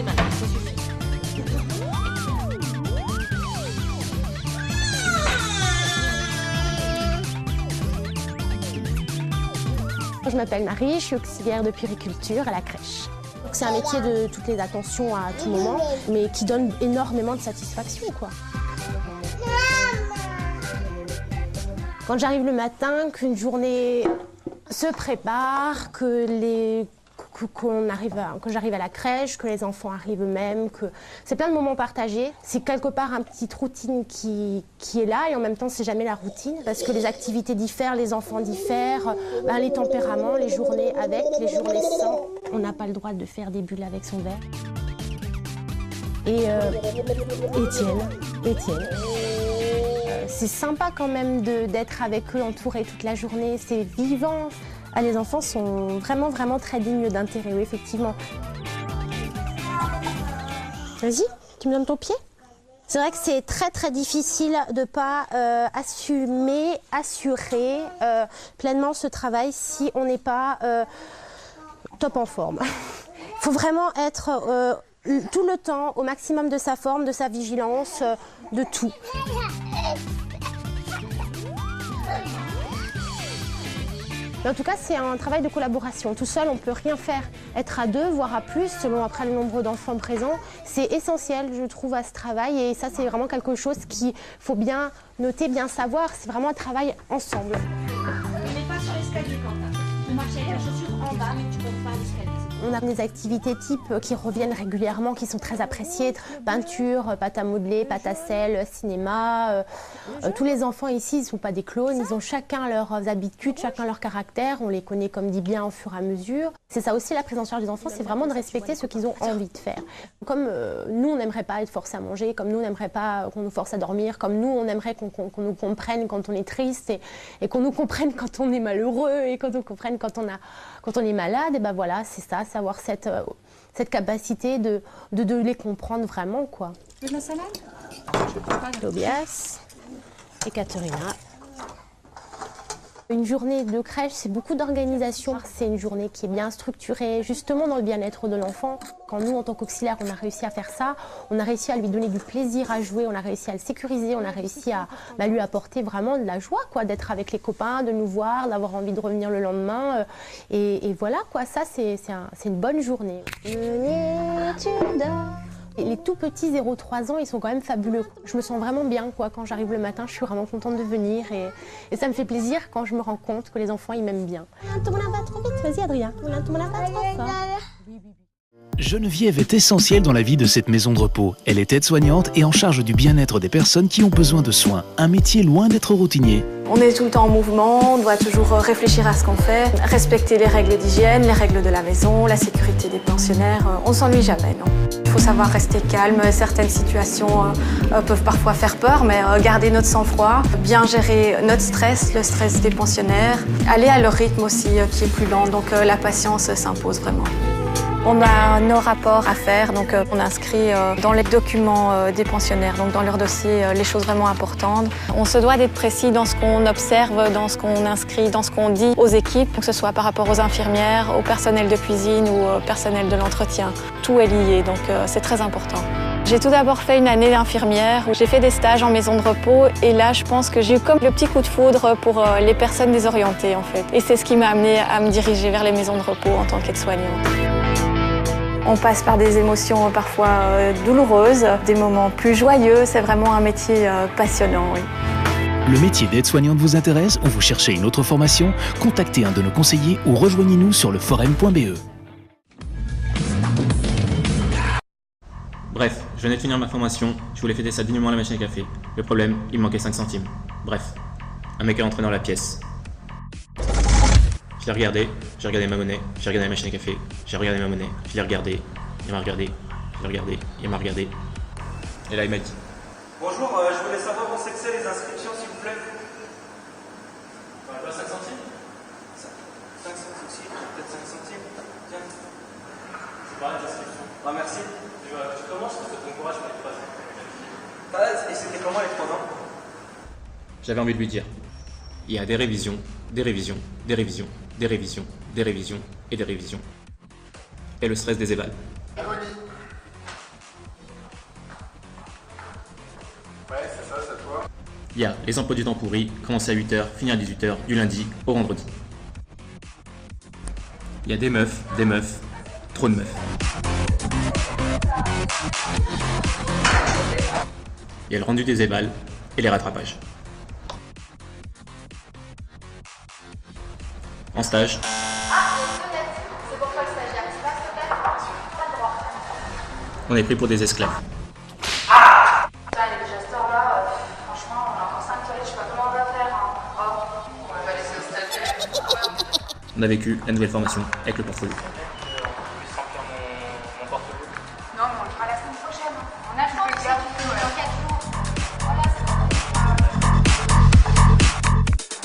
C'est maintenant, ça suffit. Je m'appelle Marie, je suis auxiliaire de puériculture à la crèche. C'est un métier de toutes les attentions à tout moment, mais qui donne énormément de satisfaction, quoi. Quand j'arrive le matin, qu'une journée se prépare, que j'arrive à la crèche, que les enfants arrivent eux-mêmes, que c'est plein de moments partagés. C'est quelque part une petite routine qui est là et en même temps c'est jamais la routine parce que les activités diffèrent, les enfants diffèrent, les tempéraments, les journées avec, les journées sans. On n'a pas le droit de faire des bulles avec son verre. Et Étienne. C'est sympa quand même d'être avec eux entourés toute la journée, c'est vivant. Ah, les enfants sont vraiment, vraiment très dignes d'intérêt, oui, effectivement. Vas-y, tu me donnes ton pied? C'est vrai que c'est très, très difficile de ne pas assurer pleinement ce travail si on n'est pas top en forme. Il faut vraiment être tout le temps au maximum de sa forme, de sa vigilance, de tout. Mais en tout cas, c'est un travail de collaboration. Tout seul, on ne peut rien faire. Être à deux, voire à plus, selon après le nombre d'enfants présents, c'est essentiel, je trouve, à ce travail. Et ça, c'est vraiment quelque chose qu'il faut bien noter, bien savoir. C'est vraiment un travail ensemble. Ne mets pas sur l'escalier, Quentin. Tu marches avec la chaussure en bas, mais tu ne montes pas l'escalier. On a des activités types qui reviennent régulièrement, qui sont très appréciées. Peinture, pâte à modeler, pâte à sel, cinéma. Tous les enfants ici, ils ne sont pas des clones, ils ont chacun leurs habitudes, chacun leur caractère. On les connaît, comme dit bien, au fur et à mesure. C'est ça aussi la prise en charge des enfants, c'est vraiment de respecter ce qu'ils ont envie de faire. Comme nous, on n'aimerait pas être forcés à manger, comme nous, on n'aimerait pas qu'on nous force à dormir, comme nous, on aimerait qu'on nous comprenne quand on est triste et qu'on nous comprenne quand on est malheureux et qu'on nous comprenne quand on est malade. Et ben voilà, c'est ça, c'est avoir cette capacité de les comprendre vraiment, quoi. Tu veux de la salade? Tobias et Katerina. Une journée de crèche, c'est beaucoup d'organisation. C'est une journée qui est bien structurée, justement dans le bien-être de l'enfant. Quand nous, en tant qu'auxiliaires, on a réussi à faire ça, on a réussi à lui donner du plaisir à jouer, on a réussi à le sécuriser, on a réussi à lui apporter vraiment de la joie, quoi, d'être avec les copains, de nous voir, d'avoir envie de revenir le lendemain. Et voilà, quoi, ça, c'est une bonne journée. Les tout petits 0-3 ans, ils sont quand même fabuleux. Je me sens vraiment bien, quoi. Quand j'arrive le matin, je suis vraiment contente de venir et ça me fait plaisir quand je me rends compte que les enfants, ils m'aiment bien. Tout le monde va trop vite, vas-y Adrien. Tout le monde va trop fort. Geneviève est essentielle dans la vie de cette maison de repos. Elle est aide-soignante et en charge du bien-être des personnes qui ont besoin de soins. Un métier loin d'être routinier. On est tout le temps en mouvement, on doit toujours réfléchir à ce qu'on fait, respecter les règles d'hygiène, les règles de la maison, la sécurité des pensionnaires. On s'ennuie jamais, non. Il faut savoir rester calme. Certaines situations peuvent parfois faire peur, mais garder notre sang-froid, bien gérer notre stress, le stress des pensionnaires, aller à leur rythme aussi qui est plus lent. Donc la patience s'impose vraiment. On a nos rapports à faire, donc on inscrit dans les documents des pensionnaires, donc dans leur dossier, les choses vraiment importantes. On se doit d'être précis dans ce qu'on observe, dans ce qu'on inscrit, dans ce qu'on dit aux équipes, que ce soit par rapport aux infirmières, au personnel de cuisine ou au personnel de l'entretien. Tout est lié, donc c'est très important. J'ai tout d'abord fait une année d'infirmière où j'ai fait des stages en maison de repos et là je pense que j'ai eu comme le petit coup de foudre pour les personnes désorientées en fait. Et c'est ce qui m'a amenée à me diriger vers les maisons de repos en tant qu'aide-soignante. On passe par des émotions parfois douloureuses, des moments plus joyeux. C'est vraiment un métier passionnant, oui. Le métier d'aide-soignante vous intéresse ou vous cherchez une autre formation? Contactez un de nos conseillers ou rejoignez-nous sur leforum.be. Bref, je venais de finir ma formation, je voulais fêter ça dignement à la machine à café. Le problème, il me manquait 5 centimes. Bref, un mec est rentré dans la pièce. J'ai regardé ma monnaie, j'ai regardé la machine à café, j'ai regardé ma monnaie, je l'ai regardé, il m'a regardé, je l'ai regardé, il m'a regardé. Et là il m'a dit: bonjour, je voulais savoir où c'est que c'est les inscriptions s'il vous plaît. Pas 5 centimes 5 centimes, peut-être 5 centimes. Tiens. C'est pas les inscriptions. Ah merci. Tu commences, je te bon courage pour les 3 ans. Et c'était comment les 3 ans? J'avais envie de lui dire: il y a des révisions, des révisions, des révisions, des révisions, des révisions et des révisions. Et le stress des évals. Ouais, c'est ça, c'est toi. Il y a les emplois du temps pourris, commencer à 8h, finir à 18h, du lundi au vendredi. Il y a des meufs, trop de meufs. Il y a le rendu des évals et les rattrapages. En stage, on est pris pour des esclaves. On a vécu la nouvelle formation avec le portfolio. Je puisse remplir mon portfolio. Non, mais on le fera la semaine prochaine. On a le temps, tu sais, tu peux dans 4 jours. Voilà, c'est bon.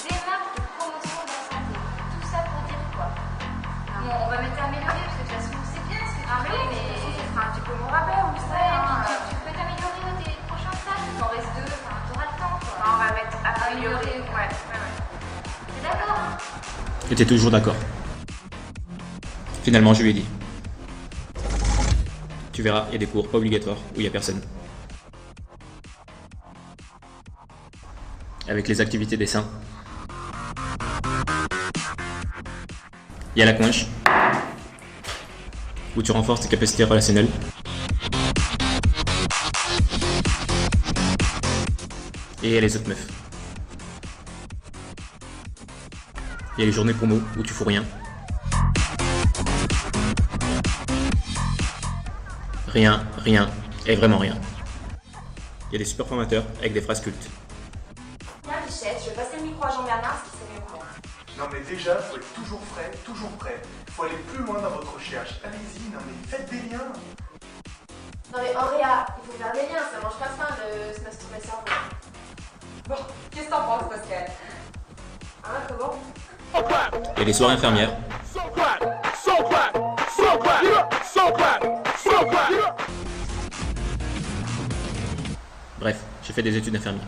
Démarche de promotion de la santé. Tout ça pour dire quoi? Bon, on va mettre à améliorer parce que de toute façon, c'est bien ce que tu fais, mais De toute façon, ça sera un petit peu mon rabais, on le sait. ouais, Hein. puis tu peux t'améliorer au tes prochains stages. Il t'en reste 2, enfin, t'auras le temps, quoi. Enfin, on va mettre améliorer. Ouais. T'es d'accord, hein? J'étais toujours d'accord. Finalement, je lui ai dit. Tu verras, il y a des cours pas obligatoires où il n'y a personne. Avec les activités dessin. Il y a la conche, où tu renforces tes capacités relationnelles. Et il y a les autres meufs. Il y a les journées promo où tu fous rien. Rien, et vraiment rien. Il y a des super formateurs avec des phrases cultes. Tiens, Bichette, je vais passer le micro à Jean-Bernard si c'est mieux pour moi. Non mais déjà, faut être toujours frais, toujours prêt. Faut aller plus loin dans votre recherche. Allez-y, non mais faites des liens. Non mais Auréa, il faut faire des liens, ça mange pas faim de se masturber le cerveau. Bon, qu'est-ce que t'en penses, Pascal? Hein, comment? Il y a les soirées infirmières. Bref, j'ai fait des études d'infirmier.